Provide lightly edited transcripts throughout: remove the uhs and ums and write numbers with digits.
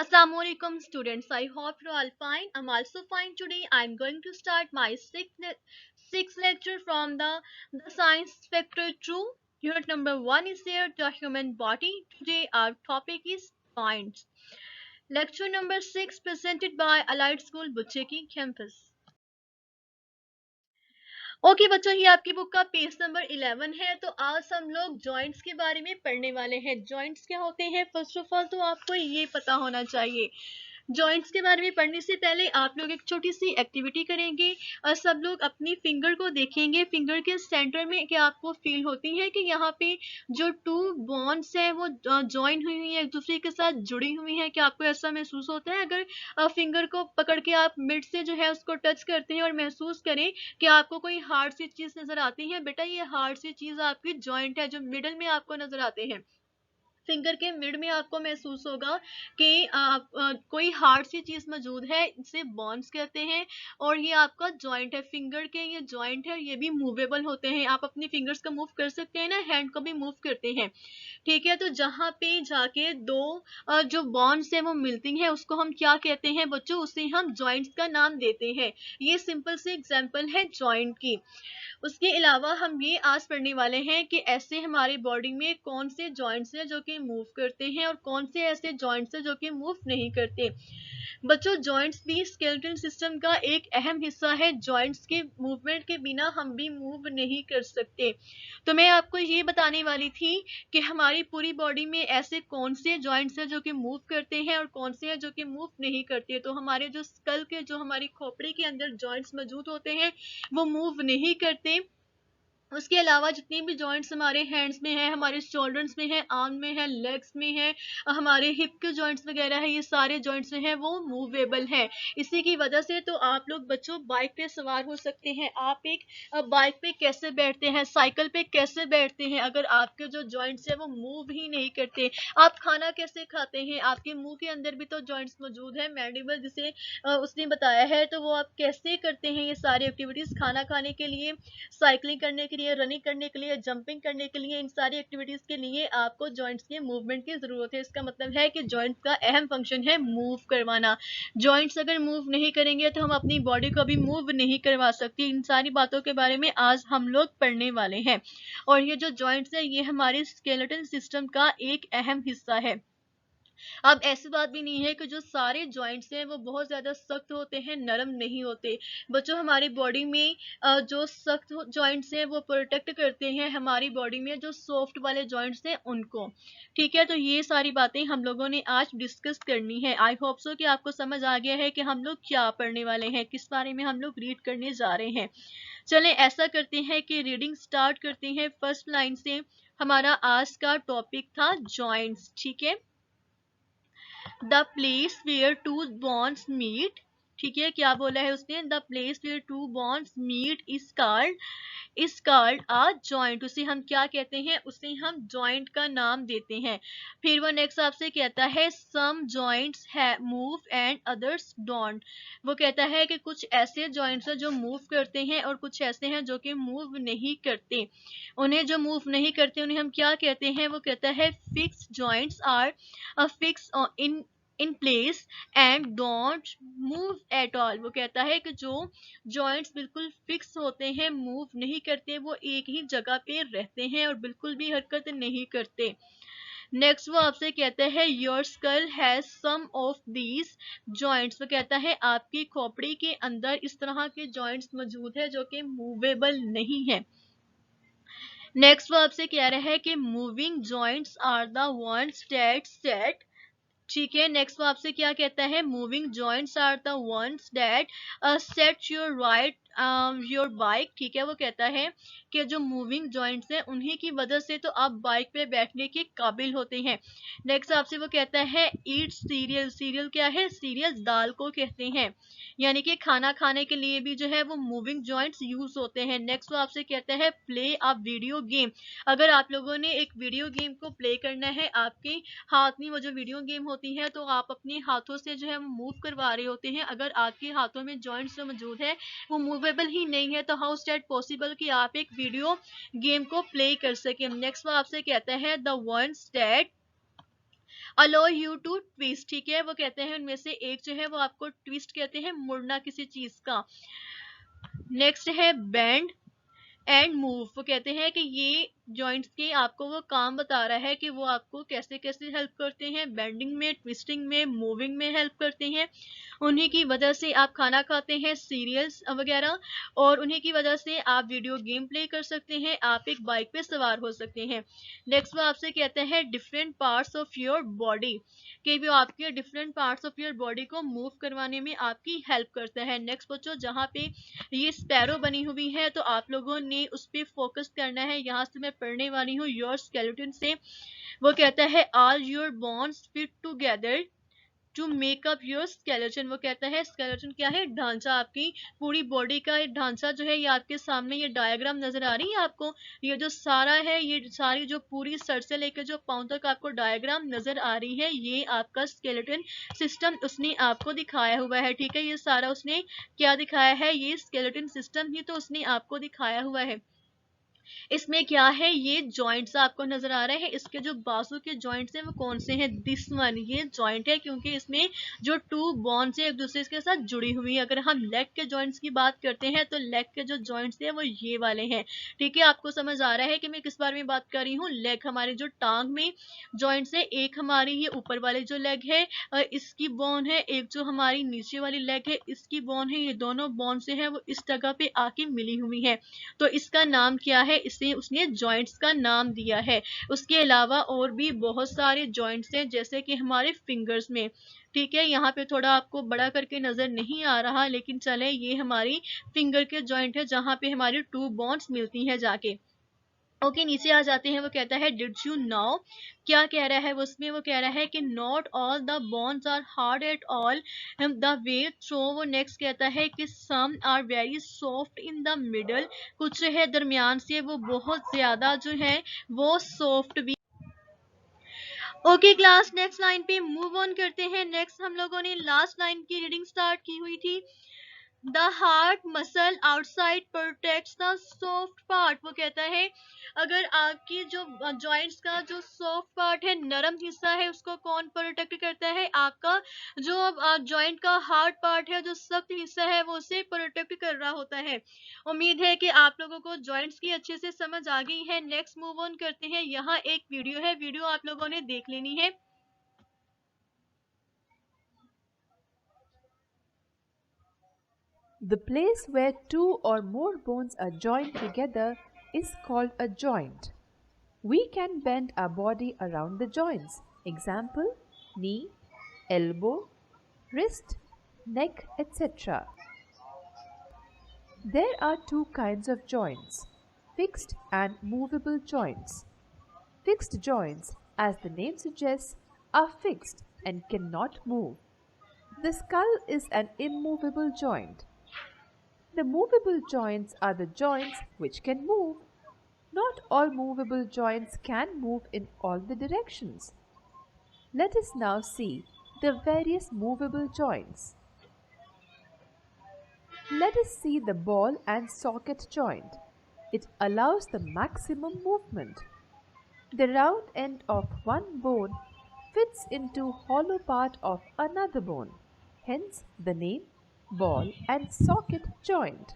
Assalamualaikum students. I hope you are all fine. I'm also fine today. I'm going to start my sixth lecture from the science factor 2. Unit number 1 is here, the human body. Today our topic is joints. Lecture number 6 presented by Allied School Bucheki campus. Okay बच्चों, ये आपकी book का page number 11 है। तो आज हम लोग joints के बारे में पढ़ने वाले हैं। जॉइंट्स क्या होते हैं? फर्स्ट ऑफ ऑल तो आपको ये पता होना चाहिए। जॉइंट्स के बारे में पढ़ने से पहले आप लोग एक छोटी सी एक्टिविटी करेंगे और सब लोग अपनी फिंगर को देखेंगे। फिंगर के सेंटर में क्या आपको फील होती है कि यहाँ पे जो टू बॉन्ड्स है वो ज्वाइन हुई हुई है, एक दूसरे के साथ जुड़ी हुई है? क्या आपको ऐसा महसूस होता है? अगर फिंगर को पकड़ के आप मिड से जो है उसको टच करते हैं और महसूस करें कि आपको कोई हार्ड सी चीज नजर आती है, बेटा ये हार्ड सी चीज आपकी जॉइंट है जो मिडल में आपको नजर आते हैं। फिंगर के मिड में आपको महसूस होगा कि कोई हार्ड सी चीज मौजूद है, इसे बॉन्ड्स कहते हैं और ये आपका जॉइंट है। फिंगर के ये जॉइंट है, ये भी मूवेबल होते हैं। आप अपनी फिंगर्स को मूव कर सकते हैं ना, हैंड को भी मूव करते हैं। ठीक है, तो जहाँ पे जाके दो जो बॉन्ड्स है वो मिलती हैं उसको हम क्या कहते हैं बच्चों? उसे हम जॉइंट्स का नाम देते हैं। ये सिंपल सी एग्जांपल है जॉइंट की। उसके अलावा हम ये आज पढ़ने वाले हैं कि ऐसे हमारी बॉडी में कौन से जॉइंट्स हैं जो कि मूव करते हैं और कौन से ऐसे जॉइंट्स हैं जो कि मूव नहीं करते। बच्चों, जॉइंट्स भी स्केलेटल सिस्टम का एक अहम हिस्सा है। जॉइंट्स के मूवमेंट के बिना हम भी मूव नहीं कर सकते। तो मैं आपको ये बताने वाली थी कि हमारी पूरी बॉडी में ऐसे कौन से जॉइंट्स हैं जो कि मूव करते हैं और कौन से हैं जो कि मूव नहीं करते। तो हमारे जो स्कल के, जो हमारी खोपड़ी के अंदर जॉइंट्स मौजूद होते हैं वो मूव नहीं करते। उसके अलावा जितनी भी जॉइंट्स हमारे हैंड्स में है, हमारे शोल्डर्स में है, आर्म में है, लेग्स में है, हमारे हिप के जॉइंट्स वगैरह है, ये सारे जॉइंट्स हैं वो मूवेबल है। इसी की वजह से तो आप लोग बच्चों बाइक पे सवार हो सकते हैं। आप एक बाइक पे कैसे बैठते हैं, साइकिल पे कैसे बैठते हैं, अगर आपके जो जॉइंट्स है वो मूव ही नहीं करते? आप खाना कैसे खाते हैं? आपके मुंह के अंदर भी तो जॉइंट्स मौजूद है, मैंडिबल जिसे उसने बताया है। तो वो आप कैसे करते हैं ये सारी एक्टिविटीज? खाना खाने के लिए, साइकिलिंग करने के लिए, रनिंग करने के लिए, जंपिंग करने के लिए, इन सारी एक्टिविटीज के लिए आपको जॉइंट्स के मूवमेंट की जरूरत है। इसका मतलब है कि जॉइंट्स का अहम फंक्शन है मूव करवाना। जॉइंट्स अगर मूव नहीं करेंगे तो हम अपनी बॉडी को भी मूव नहीं करवा सकते। इन सारी बातों के बारे में आज हम लोग पढ़ने वाले हैं। और ये जो जॉइंट्स है ये हमारे स्केलेटल सिस्टम का एक अहम हिस्सा है। अब ऐसी बात भी नहीं है कि जो सारे जॉइंट्स हैं वो बहुत ज्यादा सख्त होते हैं, नरम नहीं होते। बच्चों, हमारी बॉडी में जो सख्त जॉइंट्स हैं वो प्रोटेक्ट करते हैं हमारी बॉडी में जो सॉफ्ट वाले जॉइंट्स हैं उनको। ठीक है, तो ये सारी बातें हम लोगों ने आज डिस्कस करनी है। आई होप सो कि आपको समझ आ गया है कि हम लोग क्या पढ़ने वाले हैं, किस बारे में हम लोग रीड करने जा रहे हैं। चलें ऐसा करते हैं कि रीडिंग स्टार्ट करते हैं फर्स्ट लाइन से। हमारा आज का टॉपिक था जॉइंट्स। ठीक है, the place where two bonds meet. ठीक है, क्या बोला है उसने? The place where two bonds meet is called a joint. उसे हम क्या कहते हैं? उसे हम जॉइंट का नाम देते हैं। फिर वो नेक्स्ट आपसे कहता है some joints move and others don't. वो कहता है कि कुछ ऐसे जॉइंट्स हैं जो मूव करते हैं और कुछ ऐसे हैं जो कि मूव नहीं करते। उन्हें जो मूव नहीं करते उन्हें हम क्या कहते हैं? वो कहता है fix joints are fix in place and don't move at all. वो कहता है कि जो जॉइंट्स बिल्कुल फिक्स होते हैं, मूव नहीं करते, वो एक ही जगह पे रहते हैं और बिल्कुल भी हरकत नहीं करते। नेक्स्ट वो आपसे कहता है your skull has some of these joints. वो कहता है आपकी खोपड़ी के अंदर इस तरह के जॉइंट्स मौजूद है जो कि मूवेबल नहीं है। नेक्स्ट वो आपसे कह रहा है कि moving joints are the ones that set. ठीक है, नेक्स्ट वो आपसे क्या कहता है? Moving joints are the ones that set your right your bike. ठीक है, वो कहता है कि जो मूविंग जॉइंट्स हैं उन्हीं की वजह से तो आप बाइक पे बैठने के काबिल होते हैं। नेक्स्ट आपसे वो कहता है ईट सीरियल। सीरियल क्या है? सीरियल दाल को कहते हैं, यानी कि खाना खाने के लिए भी जो है वो मूविंग जॉइंट्स यूज होते हैं। नेक्स्ट वो आपसे कहता है प्ले अ वीडियो गेम। अगर आप लोगों ने एक वीडियो गेम को प्ले करना है, आपके हाथ में वो जो वीडियो गेम होती है तो आप अपने हाथों से जो है मूव करवा रहे होते हैं। अगर आपके हाथों में जॉइंट्स जो मौजूद है वो मूवेबल ही नहीं है तो हाउ इज दैट पॉसिबल कि आप एक वीडियो गेम को प्ले कर सकें? नेक्स्ट वो आपसे कहता है the ones that allow you to twist, ठीक है, वो कहते हैं उनमें से एक जो है वो आपको ट्विस्ट कहते हैं, मुड़ना किसी चीज का। नेक्स्ट है बेंड एंड मूव, वो कहते हैं कि ये जॉइंट्स के आपको वो काम बता रहा है कि वो आपको कैसे कैसे हेल्प करते हैं, बेंडिंग में, ट्विस्टिंग में, मूविंग में हेल्प करते हैं। उन्हीं की वजह से आप खाना खाते हैं, सीरियल्स वगैरह, और उन्हीं की वजह से आप वीडियो गेम प्ले कर सकते हैं, आप एक बाइक पे सवार हो सकते हैं। नेक्स्ट वो आपसे कहते हैं different parts of your body, कि वो आपके different parts of your body को मूव करवाने में आपकी हेल्प करता है। नेक्स्ट बच्चों, जहाँ पे ये स्पैरो बनी हुई है तो आप लोगों ने उस पर फोकस करना है। यहाँ से मैं पढ़ने वाली हूँ योर स्केलेटन से। वो कहता है all your bones fit together to make up your skeleton. वो कहता है स्केलेटन क्या है, ढांचा, आपकी पूरी बॉडी का ढांचा जो है, ये आपके सामने ये डायग्राम नजर आ रही है आपको, ये जो सारा है, ये सारी जो पूरी सर से लेकर जो पांव तक आपको डायग्राम नजर आ रही है, ये आपका स्केलेटन सिस्टम उसने आपको दिखाया हुआ है, ठीक है। ये सारा उसने क्या दिखाया है, ये स्केलेटन सिस्टम ही तो उसने आपको दिखाया हुआ है। इसमें क्या है, ये जॉइंट्स आपको नजर आ रहे हैं, इसके जो बाजू के जॉइंट्स हैं वो कौन से हैं, दिस वन, ये जॉइंट है, क्योंकि इसमें जो टू बोन्स है एक दूसरे के साथ जुड़ी हुई है। अगर हम लेग के जॉइंट्स की बात करते हैं तो लेग के जो जॉइंट्स हैं वो ये वाले हैं, ठीक है। आपको समझ आ रहा है कि मैं किस बारे में बात कर रही हूँ, लेग, हमारे जो टांग में जॉइंट्स है, एक हमारी ये ऊपर वाले जो लेग है इसकी बोन है, एक जो हमारी नीचे वाली लेग है इसकी बोन है, ये दोनों बोन से है वो इस जगह पे आके मिली हुई है, तो इसका नाम क्या है, इसे उसने जॉइंट्स का नाम दिया है। उसके अलावा और भी बहुत सारे जॉइंट्स हैं, जैसे कि हमारे फिंगर्स में, ठीक है। यहाँ पे थोड़ा आपको बड़ा करके नजर नहीं आ रहा, लेकिन चले, ये हमारी फिंगर के जॉइंट है जहाँ पे हमारी टू बोन्स मिलती हैं जाके। ओके, नीचे आ जाते हैं। वो कहता है डिड यू नो, क्या कह रहा है वो उसमें, वो कह रहा है कि not all the bones are hard at all the way through. वो नेक्स्ट कहता है कि some are very soft in the middle, कुछ है दरमियान से वो बहुत ज्यादा जो है वो सॉफ्ट भी। ओके क्लास, नेक्स्ट लाइन पे मूव ऑन करते हैं। नेक्स्ट हम लोगों ने लास्ट लाइन की रीडिंग स्टार्ट की हुई थी, the heart muscle outside protects the soft part. वो कहता है अगर आपकी जो जॉइंट्स का जो सॉफ्ट पार्ट है, नरम हिस्सा है, उसको कौन प्रोटेक्ट करता है, आपका जो जॉइंट का हार्ड पार्ट है, जो सख्त हिस्सा है, वो उसे प्रोटेक्ट कर रहा होता है। उम्मीद है कि आप लोगों को जॉइंट्स की अच्छे से समझ आ गई है। नेक्स्ट मूव ऑन करते हैं। यहाँ एक वीडियो है, वीडियो आप लोगों ने देख लेनी है। The place where two or more bones are joined together is called a joint. We can bend our body around the joints. Example, knee, elbow, wrist, neck, etc. There are two kinds of joints, fixed and movable joints. Fixed joints, as the name suggests, are fixed and cannot move. The skull is an immovable joint. The movable joints are the joints which can move. Not all movable joints can move in all the directions. Let us now see the various movable joints. Let us see the ball and socket joint. It allows the maximum movement. The round end of one bone fits into hollow part of another bone, hence the name ball and socket joint.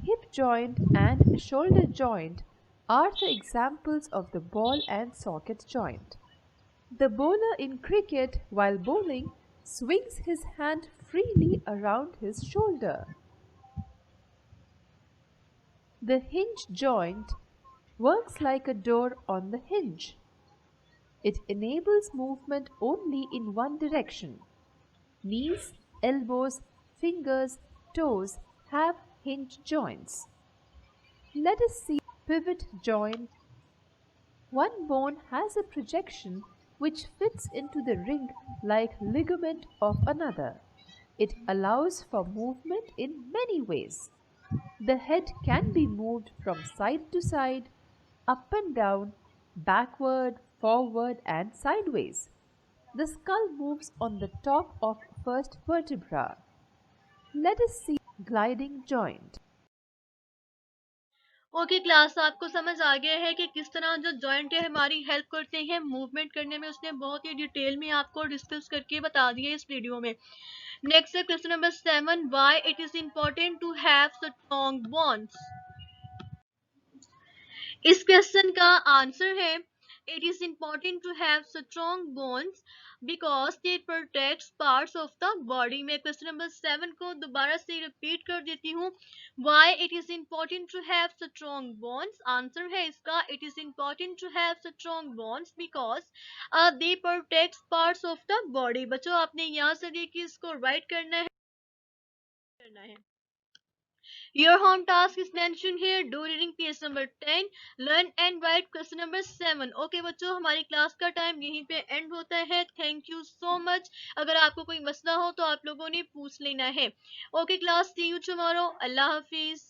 Hip joint and shoulder joint are the examples of the ball and socket joint. The bowler in cricket, while bowling, swings his hand freely around his shoulder. The hinge joint works like a door on the hinge. It enables movement only in one direction. Knees, elbows, fingers, toes have hinge joints. Let us see pivot joint. One bone has a projection which fits into the ring like ligament of another. It allows for movement in many ways. The head can be moved from side to side, up and down, backward, forward and sideways. The skull moves on the top of first vertebra. Let us see gliding joint. Okay class, आपको समझ आ गया है कि किस तरह जो joint है हमारी हेल्प करते हैं मूवमेंट करने में। उसने बहुत ही डिटेल में आपको डिस्कस करके बता दिया इस वीडियो में। नेक्स्ट है question number 7, why it is important to have strong bonds. इस क्वेश्चन का आंसर है it is important to have strong bones because they protects parts of the body. मैं क्वेश्चन नंबर 7 को दोबारा से रिपीट कर देती हूँ। Why it is important to have strong bones, answer है इसका it is important to have strong bones because they protects parts of the body. बच्चों आपने यहाँ से देखिए इसको राइट करना है। Your home task is mentioned here. Do reading page number 10. Learn and write question number 7. Okay बच्चों, हमारी क्लास का टाइम यहीं पे एंड होता है। Thank you so much. अगर आपको कोई मसला हो तो आप लोगों ने पूछ लेना है। Okay class, see you tomorrow. अल्लाह हाफिज।